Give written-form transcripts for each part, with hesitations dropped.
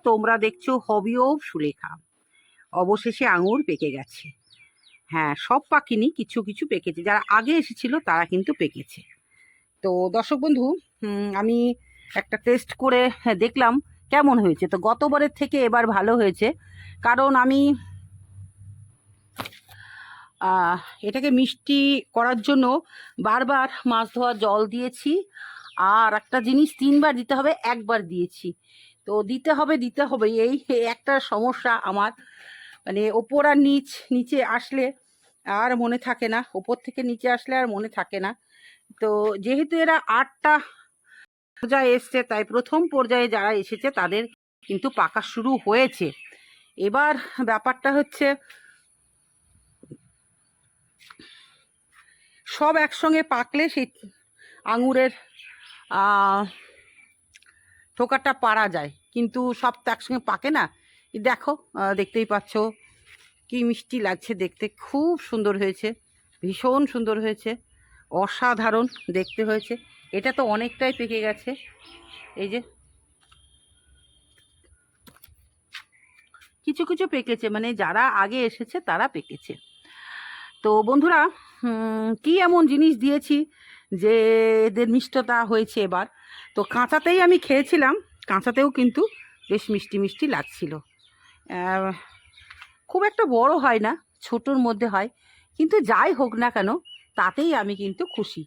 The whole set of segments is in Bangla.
তোমরা দেখছো হবি অফ সুলেখা। অবশেষে আঙুর পেকে গেছে। হ্যাঁ, সব পাকেনি, কিছু কিছু পেকেছে। যারা আগে এসেছিল তারা কিন্তু পেকেছে। তো দর্শক বন্ধু, আমি একটা টেস্ট করে দেখলাম কেমন হয়েছে। তো গতবারের থেকে এবার ভালো হয়েছে, কারণ আমি এটাকে মিষ্টি করার জন্য বারবার মাছ ধোয়া জল দিয়েছি। আর একটা জিনিস 3বার দিতে হবে, একবার দিয়েছি। তো দিতে হবে এই একটা সমস্যা আমার, মানে ওপর আর নিচে আসলে আর মনে থাকে না, ওপর থেকে নিচে আসলে আর মনে থাকে না। তো যেহেতু এরা 8টা পর্যায়ে এসছে, তাই প্রথম পর্যায়ে যারা এসেছে তাদের কিন্তু পাকা শুরু হয়েছে। এবার ব্যাপারটা হচ্ছে সব একসঙ্গে পাকলে সেই আঙুরের থোকাটা পারা যায়, কিন্তু সব তো একসঙ্গে পাকে না। দেখো, দেখতেই পাচ্ছ কি মিষ্টি লাগছে দেখতে, খুব সুন্দর হয়েছে, ভীষণ সুন্দর হয়েছে, অসাধারণ দেখতে হয়েছে। এটা তো অনেকটাই পেকে গেছে, এই যে কিছু কিছু পেকেছে, মানে যারা আগে এসেছে তারা পেকেছে। তো বন্ধুরা, কি এমন জিনিস দিয়েছি যে এদের মিষ্টতা হয়েছে এবার। তো কাঁচাতেই আমি খেয়েছিলাম, কাঁচাতেও কিন্তু বেশ মিষ্টি মিষ্টি লাগছিল। খুব একটা বড় হয় না, ছোটোর মধ্যে হয়, কিন্তু যাই হোক না কেন তাতেই আমি কিন্তু খুশি।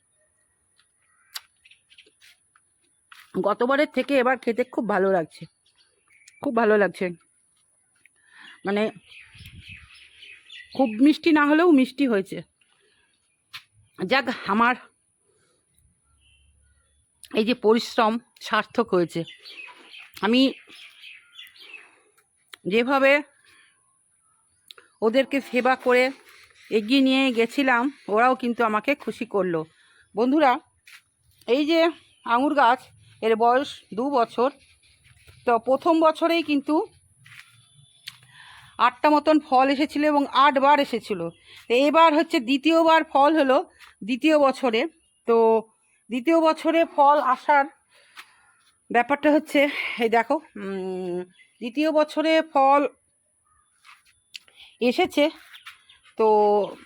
গতবারের থেকে এবার খেতে খুব ভালো লাগছে, খুব ভালো লাগছে। মানে খুব মিষ্টি না হলেও মিষ্টি হয়েছে। যাক, আমার এই যে পরিশ্রম সার্থক হয়েছে। আমি যেভাবে ওদেরকে সেবা করে এগিয়ে নিয়ে গেছিলাম, ওরাও কিন্তু আমাকে খুশি করলো। বন্ধুরা, এই যে আঙুর গাছ, এর বয়স 2 বছর। তো প্রথম বছরেই কিন্তু 8টা মতন ফল এসেছিলো এবং 8বার এসেছিলো। তো এবার হচ্ছে দ্বিতীয়বার ফল হলো দ্বিতীয় বছরে। তো দ্বিতীয় বছরে ফল আসার ব্যাপারটা হচ্ছে, এই দেখো, দ্বিতীয় বছরে ফল এসেছে। তো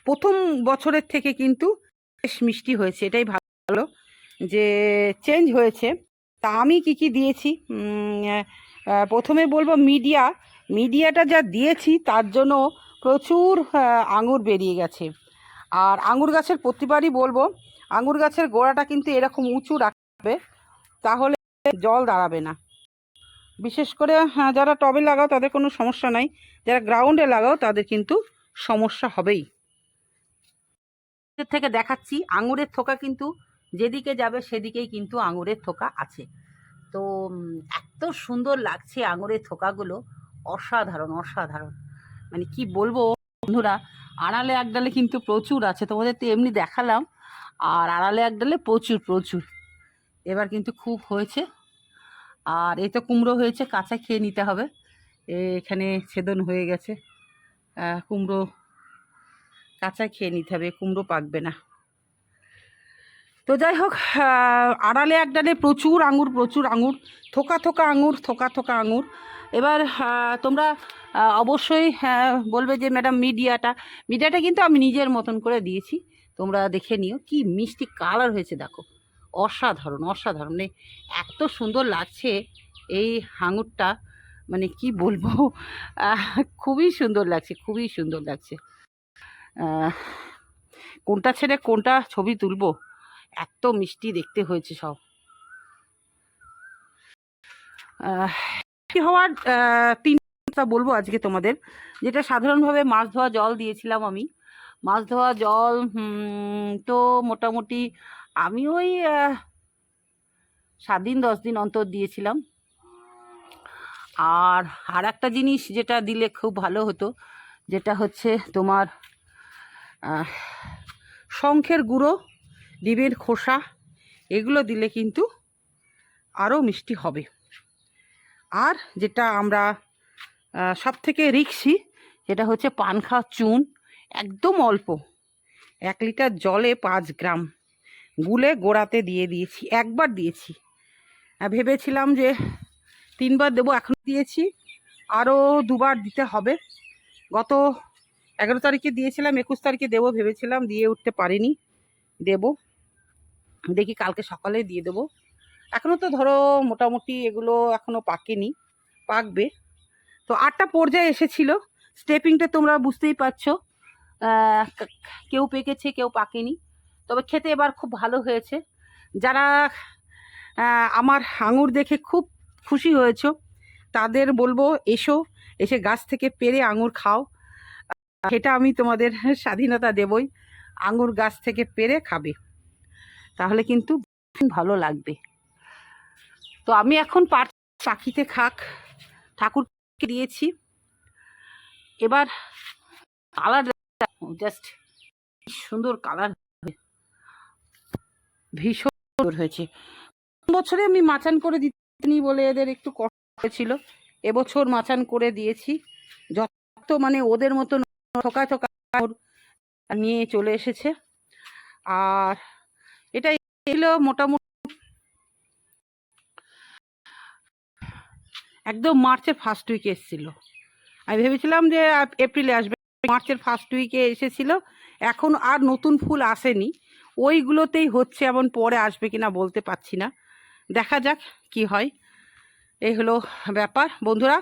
প্রথম বছরের থেকে কিন্তু বেশ মিষ্টি হয়েছে, এটাই ভালো যে চেঞ্জ হয়েছে। তা আমি কি কি দিয়েছি, প্রথমে বলবো মিডিয়াটা যা দিয়েছি তার জন্য প্রচুর আঙুর বেরিয়ে গেছে। আর আঙুর গাছের প্রতিবারই বলবো, আঙুর গাছের গোড়াটা কিন্তু এরকম উঁচু রাখবে, তাহলে জল দাঁড়াবে না। বিশেষ করে যারা টবে লাগাও তাদের কোনো সমস্যা নাই, যারা গ্রাউন্ডে লাগাও তাদের কিন্তু সমস্যা হবেই। থেকে দেখাচ্ছি আঙুরের থোকা কিন্তু যেদিকে যাবে সেদিকেই কিন্তু আঙুরের থোকা আছে। তো এত সুন্দর লাগছে আঙুরের থোকাগুলো, অসাধারণ অসাধারণ, মানে কি বলবো বন্ধুরা। আড়ালে এক ডালে কিন্তু প্রচুর আছে, তোমাদের তো এমনি দেখালাম, আর আড়ালে এক ডালে প্রচুর প্রচুর। এবার কিন্তু খুব হয়েছে। আর এই তো কুমড়ো হয়েছে, কাঁচা খেয়ে নিতে হবে। এখানে ছেদন হয়ে গেছে, কুমড়ো কাঁচা খেয়ে নিতে হবে, কুমড়ো পাকবে না। তো যাই হোক, আড়ালে এক ডালে প্রচুর আঙুর, প্রচুর আঙুর, থোকা থোকা আঙুর, থোকা থোকা আঙুর। এবার তোমরা অবশ্যই বলবে যে ম্যাডাম মিডিয়াটা কিন্তু আমি নিজের মতন করে দিয়েছি, তোমরা দেখে নিও কি মিষ্টি কালার হয়েছে। দেখো, অসাধারণ অসাধারণ, মানে এত সুন্দর লাগছে এই আঙুরটা, মানে কি বলবো, খুবই সুন্দর লাগছে, খুবই সুন্দর লাগছে। কোনটা ছেড়ে কোনটা ছবি তুলবো, এত মিষ্টি দেখতে হয়েছে সব। হওয়ার 3টা বলবো আজকে তোমাদের, যেটা সাধারণভাবে মাছ ধোয়া জল দিয়েছিলাম আমি। মাছ ধোয়া জল তো মোটামুটি আমি ওই 7 দিন 10 দিন অন্তর দিয়েছিলাম। আর একটা জিনিস যেটা দিলে খুব ভালো হতো, যেটা হচ্ছে তোমার শঙ্খের গুঁড়ো, ডিমের খোসা, এগুলো দিলে কিন্তু আরও মিষ্টি হবে। আর যেটা আমরা সব থেকে রিক্সি, যেটা হচ্ছে পানখাওয়া চুন, একদম অল্প, 1 লিটার জলে 5 গ্রাম গুলে গোড়াতে দিয়ে দিয়েছি, একবার দিয়েছি। ভেবেছিলাম যে 3বার দেবো, এখন দিয়েছি, আরও 2বার দিতে হবে। গত 11 তারিখে দিয়েছিলাম, 21 তারিখে দেবো ভেবেছিলাম, দিয়ে উঠতে পারিনি, দেবো, দেখি কালকে সকালে দিয়ে দেবো। এখনও তো ধরো মোটামুটি এগুলো এখনও পাকেনি, পাকবে। তো 8টা পর্যায়ে এসেছিলো, স্টেপিংটা তোমরা বুঝতেই পারছো, কেউ পেকেছে কেউ পাকেনি, তবে খেতে এবার খুব ভালো হয়েছে। যারা আমার আঙুর দেখে খুব খুশি হয়েছো তাদের বলবো এসে গাছ থেকে পেড়ে আঙুর খাও। সেটা আমি তোমাদের স্বাধীনতা দেবই, আঙুর গাছ থেকে পেড়ে খাবে, তাহলে কিন্তু ভালো লাগবে। তো আমি এখন পাখিতে খাক, ঠাকুরকে দিয়েছি। এবার কালার জাস্ট সুন্দর কালার, ভীষণ সুন্দর হয়েছে। বছরে আমি মাচান করে দিইনি বলে এদের একটু কষ্ট হয়েছিল, এবছর মাচান করে দিয়েছি। যত মানে ওদের মতো ঠোকা ঠোকা নিয়ে চলে এসেছে। আর এটা ছিল মোটামুটি একদম মার্চের ফার্স্ট উইকে এসেছিল। আমি ভেবেছিলাম যে এপ্রিলে আসবে, মার্চের ফার্স্ট উইকে এসেছিল। এখন আর নতুন ফুল আসেনি, ওইগুলোতেই হচ্ছে, এমন পরে আসবে কিনা বলতে পারছি না, দেখা যাক কি হয়। এই হলো ব্যাপার বন্ধুরা।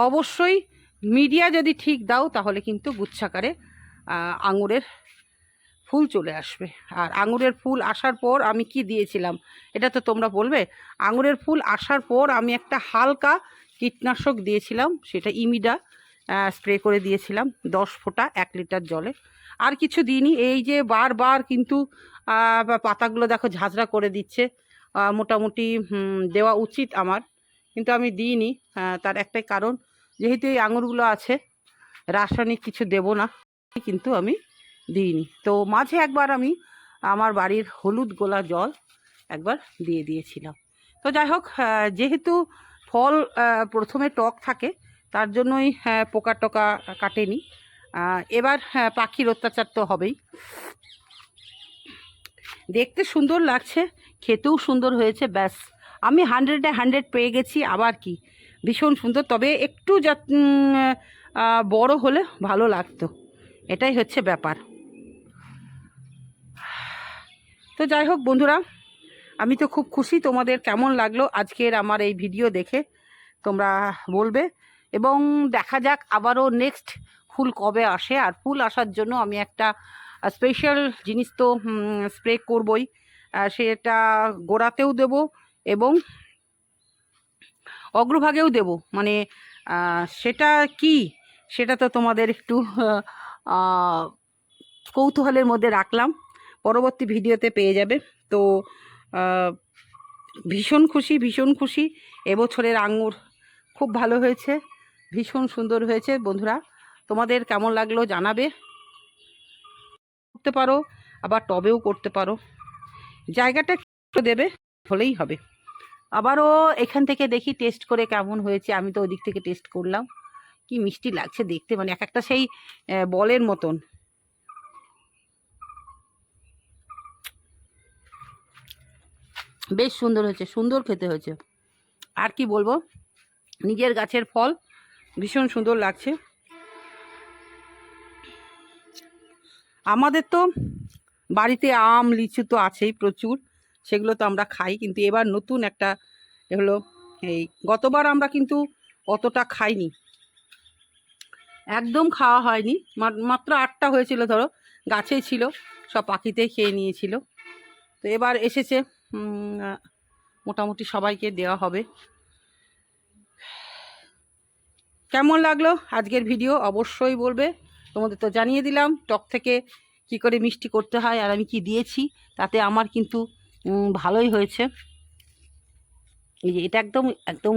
অবশ্যই মিডিয়া যদি ঠিক দাও তাহলে কিন্তু গুচ্ছাকারে আঙুরের ফুল চলে আসবে। আর আঙুরের ফুল আসার পর আমি কি দিয়েছিলাম এটা তো তোমরা বলবে। আঙুরের ফুল আসার পর আমি একটা হালকা কীটনাশক দিয়েছিলাম, সেটা ইমিডা স্প্রে করে দিয়েছিলাম 10 ফোঁটা 1 লিটার জলে, আর কিছু দিইনি। এই যে বারবার কিন্তু পাতাগুলো দেখো ঝাঁঝরা করে দিচ্ছে, মোটামুটি দেওয়া উচিত আমার, কিন্তু আমি দিইনি। তার একটাই কারণ, যেহেতু এই আঙুরগুলো আছে, রাসায়নিক কিছু দেব না, কিন্তু আমি দিইনি। তো মাঝে একবার আমি আমার বাড়ির হলুদ গোলা জল একবার দিয়ে দিয়েছিলাম। তো যাই হোক, যেহেতু ফল প্রথমে টক থাকে, তার জন্যই পোকা টোকা কাটেনি। এবার পাখির অত্যাচার তো হবেই। দেখতে সুন্দর লাগছে, খেতেও সুন্দর হয়েছে, ব্যাস আমি 100-এ 100 পেয়ে গেছি। আবার কি ভীষণ সুন্দর, তবে একটু বড় হলে ভালো লাগতো, এটাই হচ্ছে ব্যাপার। তো যাই হোক বন্ধুরা, আমি তো খুব খুশি। তোমাদের কেমন লাগলো আজকের আমার এই ভিডিও দেখে তোমরা বলবে, এবং দেখা যাক আবারও নেক্সট ফুল কবে আসে। আর ফুল আসার জন্য আমি একটা স্পেশাল জিনিস তো স্প্রে করবই, সেটা গোড়াতেও দেব এবং অগ্রভাগেও দেব। মানে সেটা কি, সেটা তো তোমাদের একটু কৌতূহলের মধ্যে রাখলাম, পরবর্তী ভিডিওতে পেয়ে যাবে। তো ভীষণ খুশি, ভীষণ খুশি। এবছরের আঙুর খুব ভালো হয়েছে, ভীষণ সুন্দর হয়েছে বন্ধুরা। তোমাদের কেমন লাগলো জানাবে। করতে পারো, আবার টবেও করতে পারো, জায়গাটা দেবে হলেই হবে। আবারও এখান থেকে দেখি টেস্ট করে কেমন হয়েছে। আমি তো ওদিক থেকে টেস্ট করলাম, কি মিষ্টি লাগছে দেখতে, মানে এক একটা সেই বলের মতন। বেশ সুন্দর হয়েছে, সুন্দর খেতে হয়েছে। আর কি বলবো, নিজের গাছের ফল, ভীষণ সুন্দর লাগছে। আমাদের তো বাড়িতে আম লিচু তো আছেই প্রচুর, সেগুলো তো আমরা খাই, কিন্তু এবার নতুন একটা হলো। এই গতবার আমরা কিন্তু অতটা খাইনি, একদম খাওয়া হয়নি, মাত্র 8টা হয়েছিল, ধরো গাছেই ছিল, সব পাখিতে খেয়ে নিয়েছিল। তো এবার এসেছে, মোটামুটি সবাইকে দেওয়া হবে। কেমন লাগলো আজকের ভিডিও অবশ্যই বলবে। তোমাদের তো জানিয়ে দিলাম টক থেকে কি করে মিষ্টি করতে হয়, আর আমি কি দিয়েছি, তাতে আমার কিন্তু ভালোই হয়েছে। এই যে এটা একদম একদম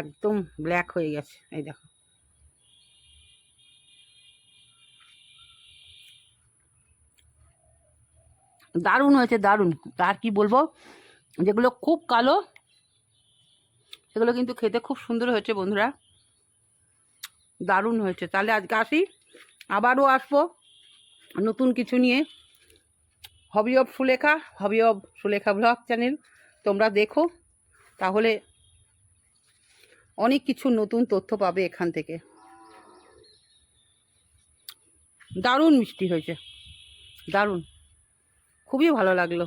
একদম ব্ল্যাক হয়ে গেছে, এই দেখো। দারুণ হয়েছে, দারুণ। আর কি বলবো, যেগুলো খুব কালো সেগুলো কিন্তু খেতে খুব সুন্দর হয়েছে বন্ধুরা, দারুণ হয়েছে। তাহলে আজকে আসি, আবারও আসবো নতুন কিছু নিয়ে। Hobby of Sulekha blog channel তোমরা দেখো, তাহলে অনেক কিছু নতুন তথ্য পাবে এখান থেকে। দারুণ মিষ্টি হয়েছে, দারুণ, খুবই ভালো লাগলো।